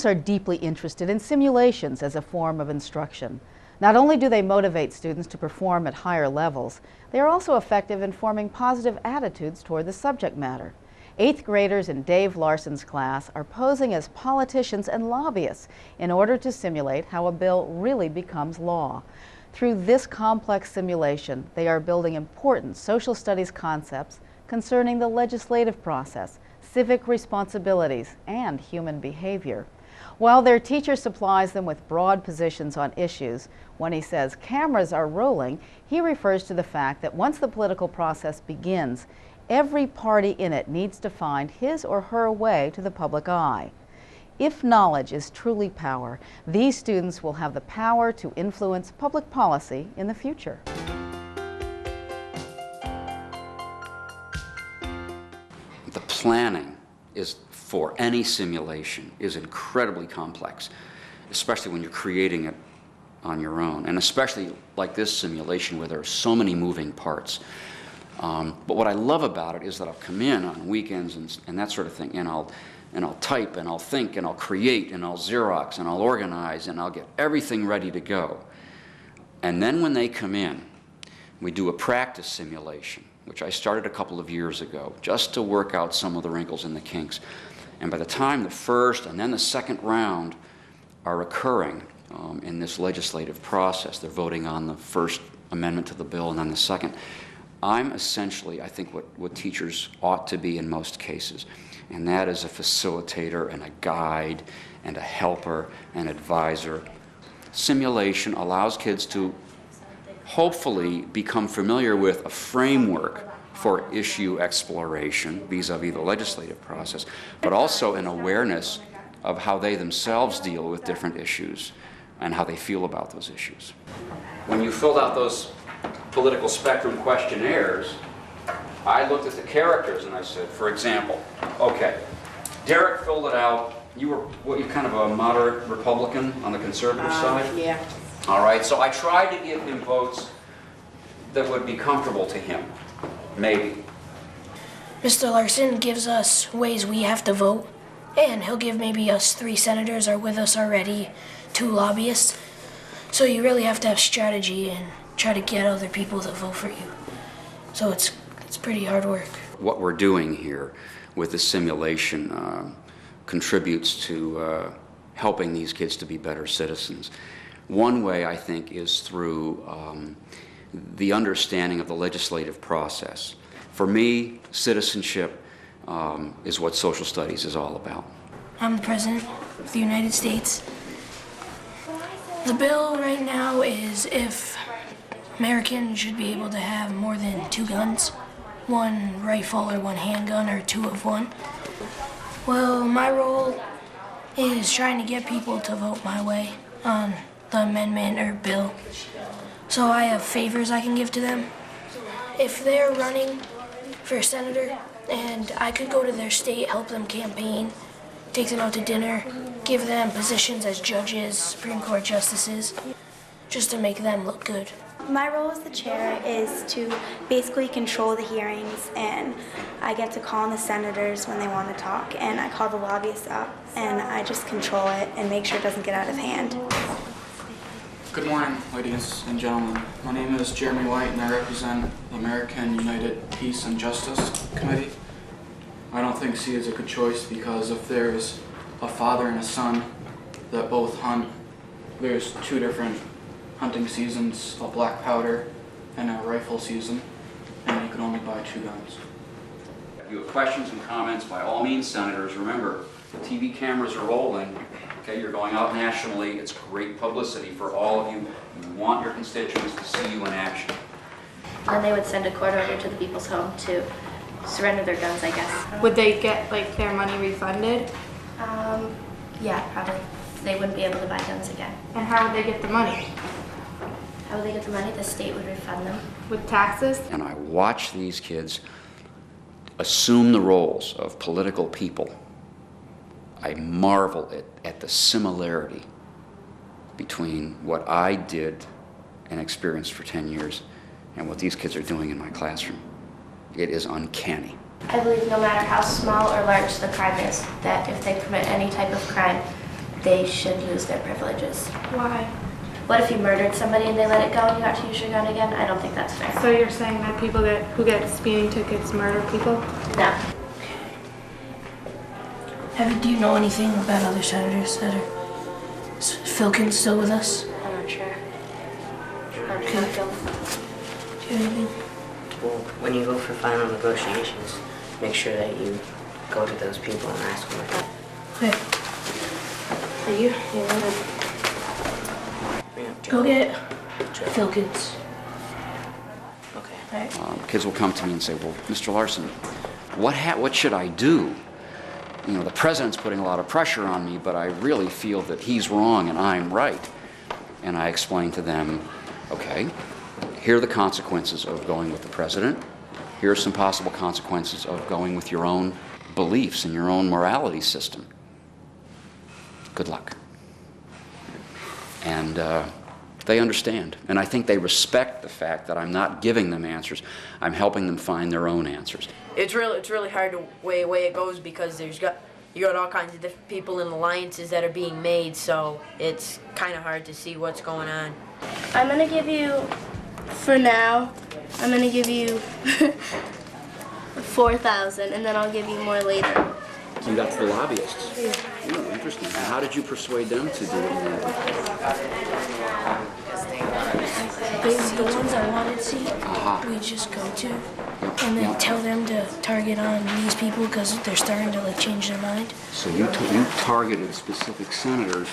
Students are deeply interested in simulations as a form of instruction. Not only do they motivate students to perform at higher levels, they are also effective in forming positive attitudes toward the subject matter. 8th graders in Dave Larsen's class are posing as politicians and lobbyists in order to simulate how a bill really becomes law. Through this complex simulation, they are building important social studies concepts concerning the legislative process, civic responsibilities, and human behavior. While their teacher supplies them with broad positions on issues, when he says cameras are rolling, he refers to the fact that once the political process begins, every party in it needs to find his or her way to the public eye. If knowledge is truly power, these students will have the power to influence public policy in the future. The planning is, for any simulation, is incredibly complex, especially when you're creating it on your own, and especially like this simulation where there are so many moving parts. But what I love about it is that I'll come in on weekends and that sort of thing, and I'll type, and I'll think, and I'll create, and I'll Xerox, and I'll organize, and I'll get everything ready to go. And then when they come in, we do a practice simulation, which I started a couple of years ago, just to work out some of the wrinkles and the kinks. And by the time the first and then the second round are occurring in this legislative process, they're voting on the first amendment to the bill and then the second, I'm essentially, I think, what teachers ought to be in most cases, and that is a facilitator and a guide and a helper and advisor. Simulation allows kids to hopefully become familiar with a framework for issue exploration vis-a-vis the legislative process, but also an awareness of how they themselves deal with different issues and how they feel about those issues. When you filled out those political spectrum questionnaires, I looked at the characters and I said, for example, okay, Derek filled it out. You were you kind of a moderate Republican on the conservative side? Yeah. All right, so I tried to give him votes that would be comfortable to him, maybe. Mr. Larsen gives us ways we have to vote, and he'll give maybe us 3 senators are with us already, 2 lobbyists. So you really have to have strategy and try to get other people to vote for you. So it's pretty hard work. What we're doing here with the simulation contributes to helping these kids to be better citizens. One way, I think, is through the understanding of the legislative process. For me, citizenship is what social studies is all about. I'm the President of the United States. The bill right now is if Americans should be able to have more than 2 guns, 1 rifle or 1 handgun, or 2 of 1. Well, my role is trying to get people to vote my way on the amendment or bill. So I have favors I can give to them. If they're running for senator and I could go to their state, help them campaign, take them out to dinner, give them positions as judges, Supreme Court justices, just to make them look good. My role as the chair is to basically control the hearings, and I get to call on the senators when they want to talk, and I call the lobbyists up, and I just control it and make sure it doesn't get out of hand. Good morning, ladies and gentlemen. My name is Jeremy White, and I represent the American United Peace and Justice Committee. I don't think C is a good choice because if there's a father and a son that both hunt, there's 2 different hunting seasons, a black powder and a rifle season, and you can only buy 2 guns. If you have questions and comments, by all means, senators, remember, the TV cameras are rolling. Okay, you're going out nationally. It's great publicity for all of you. You want your constituents to see you in action. Then they would send a court order to the people's home to surrender their guns, I guess. Would they get like their money refunded? Yeah, probably. They wouldn't be able to buy guns again. And how would they get the money? How would they get the money? The state would refund them. With taxes? And I watch these kids assume the roles of political people. I marvel at the similarity between what I did and experienced for 10 years and what these kids are doing in my classroom. It is uncanny. I believe no matter how small or large the crime is, that if they commit any type of crime, they should lose their privileges. Why? What if you murdered somebody and they let it go and you got to use your gun again? I don't think that's fair. So you're saying that people who get speeding tickets murder people? No. Do you know anything about other senators that are... Is Filkins still with us? I'm not sure. Okay. Do you have anything? Well, when you go for final negotiations, make sure that you go to those people and ask them. Okay. Are you? Go get Filkins. Okay. Kids will come to me and say, well, Mr. Larsen, what should I do? You know, the president's putting a lot of pressure on me, but I really feel that he's wrong and I'm right. And I explain to them, okay, here are the consequences of going with the president. Here are some possible consequences of going with your own beliefs and your own morality system. Good luck. And they understand. And I think they respect the fact that I'm not giving them answers. I'm helping them find their own answers. It's really hard to weigh way it goes because you got all kinds of different people in alliances that are being made, so it's kind of hard to see what's going on. I'm gonna give you, for now, I'm gonna give you 4,000, and then I'll give you more later. You got the lobbyists. Oh, interesting. And how did you persuade them to do it? The ones I wanted to see, we just go to, and then tell them to target on these people because they're starting to like change their mind. So you targeted specific senators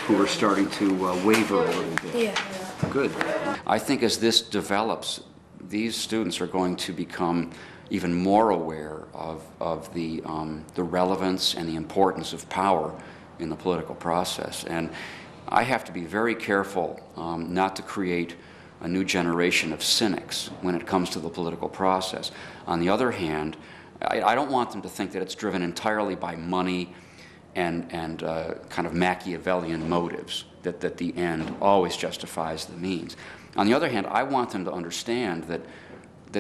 who were starting to waver a little bit. Yeah. Good. I think as this develops, these students are going to become even more aware of the relevance and the importance of power in the political process. And I have to be very careful not to create a new generation of cynics when it comes to the political process. On the other hand, I don't want them to think that it's driven entirely by money and kind of Machiavellian motives, that the end always justifies the means. On the other hand, I want them to understand that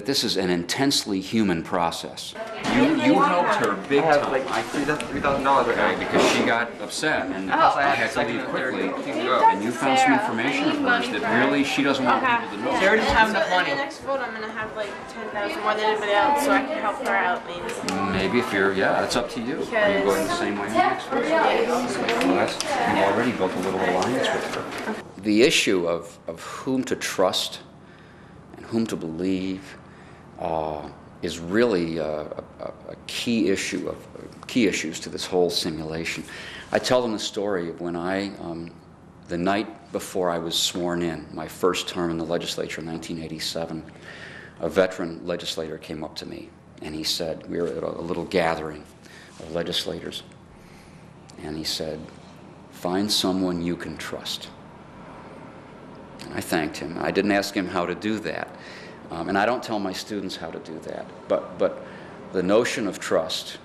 this is an intensely human process. You helped her big time. I have like $3,000 right now because she got upset and I had to leave quickly. And you found some information of hers that really she doesn't want people to know. Sarah doesn't have enough money. In the next vote, I'm gonna have like 10,000 more than anybody else, so I can help her out, maybe. Maybe if you're, yeah, it's up to you. Are you going the same way in the next vote? Well, you've already built a little alliance with her. The issue of whom to trust and whom to believe is really a key issue of key issues to this whole simulation. I tell them the story of when the night before I was sworn in, my first term in the legislature in 1987, a veteran legislator came up to me and he said, we were at a little gathering of legislators, and he said, find someone you can trust. And I thanked him. I didn't ask him how to do that. And I don't tell my students how to do that, but the notion of trust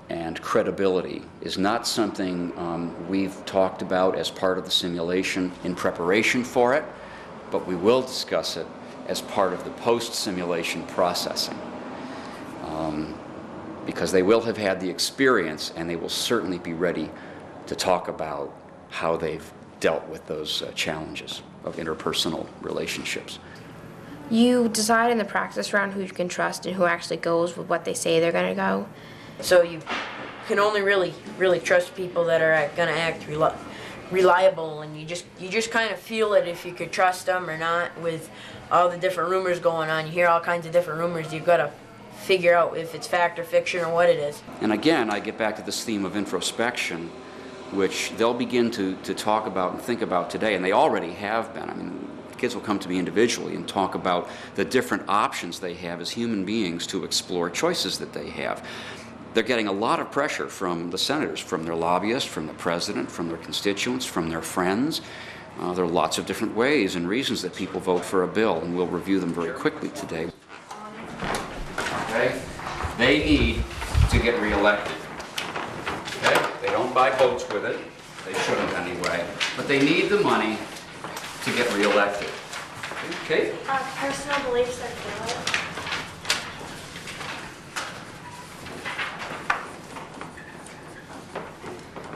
and credibility is not something we've talked about as part of the simulation in preparation for it, but we will discuss it as part of the post-simulation processing, because they will have had the experience and they will certainly be ready to talk about how they've dealt with those challenges of interpersonal relationships. You decide in the practice round who you can trust and who actually goes with what they say they're going to go. So you can only really trust people that are going to act reliable, and you just kind of feel it if you could trust them or not. With all the different rumors going on, you hear all kinds of different rumors. You've got to figure out if it's fact or fiction or what it is. And again, I get back to this theme of introspection, which they'll begin to talk about and think about today, and they already have been. I mean, kids will come to me individually and talk about the different options they have as human beings to explore choices that they have. They're getting a lot of pressure from the senators, from their lobbyists, from the president, from their constituents, from their friends. There are lots of different ways and reasons that people vote for a bill, and we'll review them very quickly today. Okay? They need to get reelected. Okay? They don't buy votes with it. They shouldn't anyway. But they need the money to get reelected. Okay? Personal beliefs are good.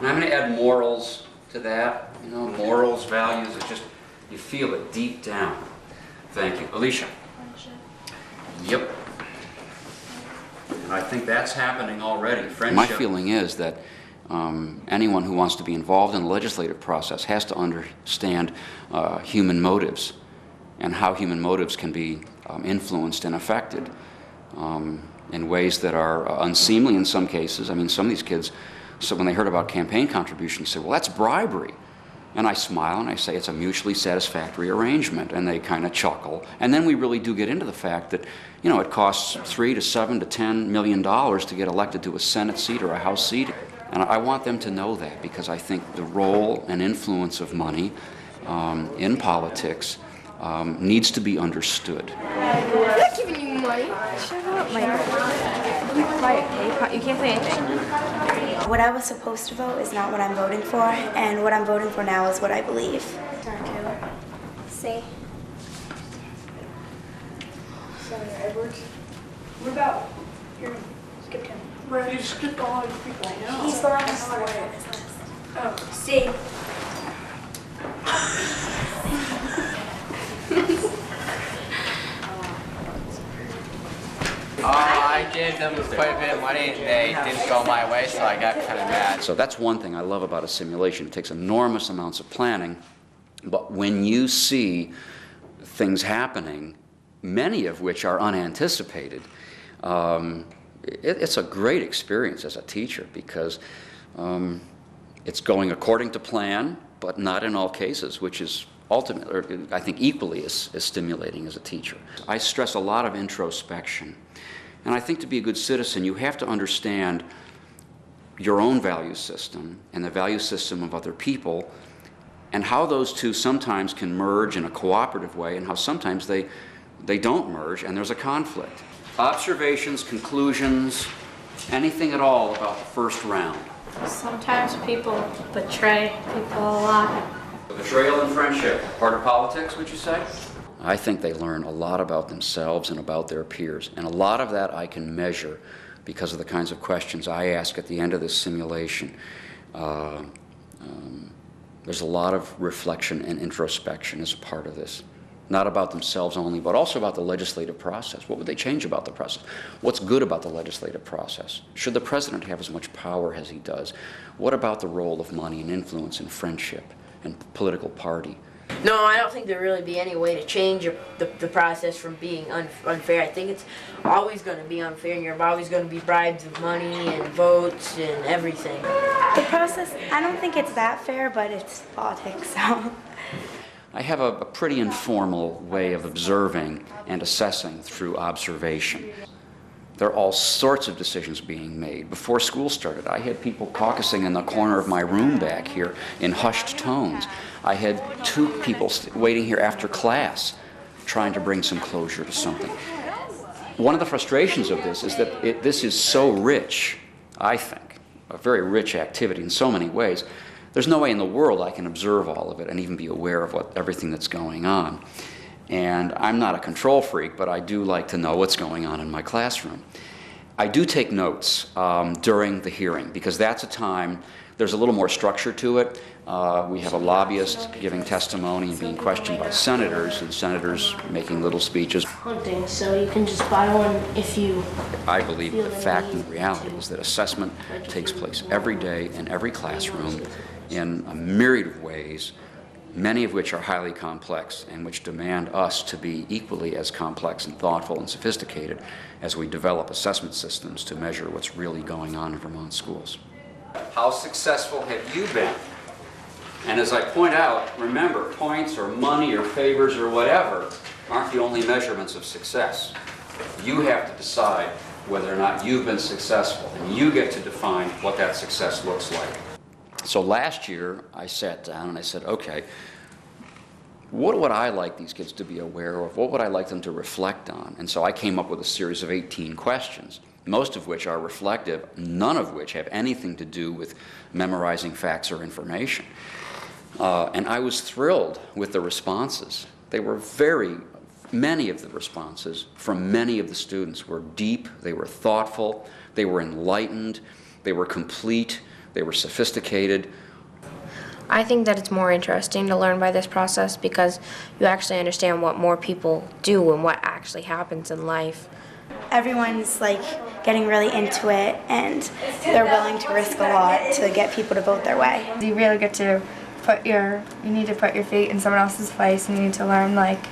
And I'm going to add morals to that. You know, morals, values, it's just, you feel it deep down. Thank you. Alicia? Friendship. Yep. And I think that's happening already. Friendship. My feeling is that anyone who wants to be involved in the legislative process has to understand human motives and how human motives can be influenced and affected in ways that are unseemly in some cases. I mean, some of these kids, so when they heard about campaign contributions, say, well, that's bribery. And I smile and I say it's a mutually satisfactory arrangement, and they kind of chuckle. And then we really do get into the fact that, you know, it costs $3 to $7 to $10 million to get elected to a Senate seat or a House seat. And I want them to know that, because I think the role and influence of money in politics needs to be understood. I'm not giving you money. Shut up, Michael. Be quiet, okay? You can't say anything. What I was supposed to vote is not what I'm voting for, and what I'm voting for now is what I believe. See? Senator Edwards. What about here? Skip him. Where you skipped all these people I know. He's the last one. Oh, see. I gave them quite a bit of money and they didn't go my way, so I got kind of mad. So that's one thing I love about a simulation. It takes enormous amounts of planning, but when you see things happening, many of which are unanticipated, it's a great experience as a teacher, because it's going according to plan, but not in all cases, which is ultimately, or I think equally as stimulating as a teacher. I stress a lot of introspection. And I think to be a good citizen, you have to understand your own value system and the value system of other people, and how those two sometimes can merge in a cooperative way, and how sometimes they don't merge and there's a conflict. Observations, conclusions, anything at all about the first round. Sometimes people betray people a lot. Betrayal and friendship, part of politics, would you say? I think they learn a lot about themselves and about their peers, and a lot of that I can measure because of the kinds of questions I ask at the end of this simulation. There's a lot of reflection and introspection as a part of this. Not about themselves only, but also about the legislative process. What would they change about the process? What's good about the legislative process? Should the president have as much power as he does? What about the role of money and influence and friendship and political party? No, I don't think there'd really be any way to change the process from being unfair. I think it's always going to be unfair, and you're always going to be bribed with money and votes and everything. The process, I don't think it's that fair, but it's politics, so. I have a pretty informal way of observing and assessing through observation. There are all sorts of decisions being made. Before school started, I had people caucusing in the corner of my room back here in hushed tones. I had two people waiting here after class trying to bring some closure to something. One of the frustrations of this is that this is so rich, I think, a very rich activity in so many ways. There's no way in the world I can observe all of it and even be aware of everything that's going on. And I'm not a control freak, but I do like to know what's going on in my classroom. I do take notes during the hearing, because that's a time, there's a little more structure to it. We have a lobbyist giving testimony and being questioned by senators, and senators making little speeches. Hunting, so you can just buy one if you... I believe the fact and the reality is that assessment takes place every day in every classroom in a myriad of ways, many of which are highly complex and which demand us to be equally as complex and thoughtful and sophisticated as we develop assessment systems to measure what's really going on in Vermont schools. How successful have you been? And as I point out, remember, points or money or favors or whatever aren't the only measurements of success. You have to decide whether or not you've been successful, and you get to define what that success looks like. So last year, I sat down and I said, okay, what would I like these kids to be aware of? What would I like them to reflect on? And so I came up with a series of 18 questions, most of which are reflective, none of which have anything to do with memorizing facts or information. And I was thrilled with the responses. They were many of the responses from many of the students were deep, they were thoughtful, they were enlightened, they were complete, they were sophisticated. I think that it's more interesting to learn by this process because you actually understand what more people do and what actually happens in life. Everyone's like getting really into it, and they're willing to risk a lot to get people to vote their way. You really get to you need to put your feet in someone else's place, and you need to learn like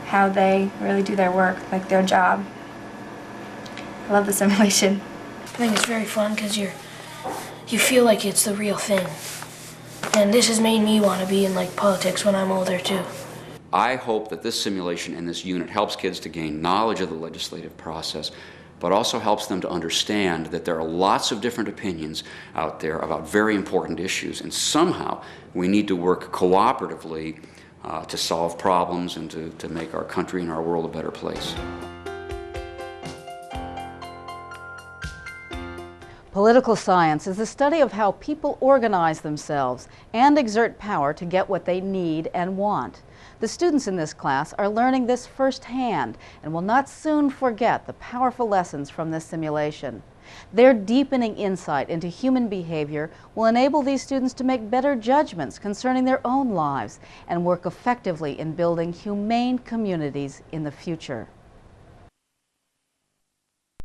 how they really do their work, like their job. I love the simulation. I think it's very fun because you feel like it's the real thing. And this has made me want to be in like politics when I'm older too. I hope that this simulation and this unit helps kids to gain knowledge of the legislative process, but also helps them to understand that there are lots of different opinions out there about very important issues, and somehow we need to work cooperatively to solve problems and to make our country and our world a better place. Political science is the study of how people organize themselves and exert power to get what they need and want. The students in this class are learning this firsthand and will not soon forget the powerful lessons from this simulation. Their deepening insight into human behavior will enable these students to make better judgments concerning their own lives and work effectively in building humane communities in the future.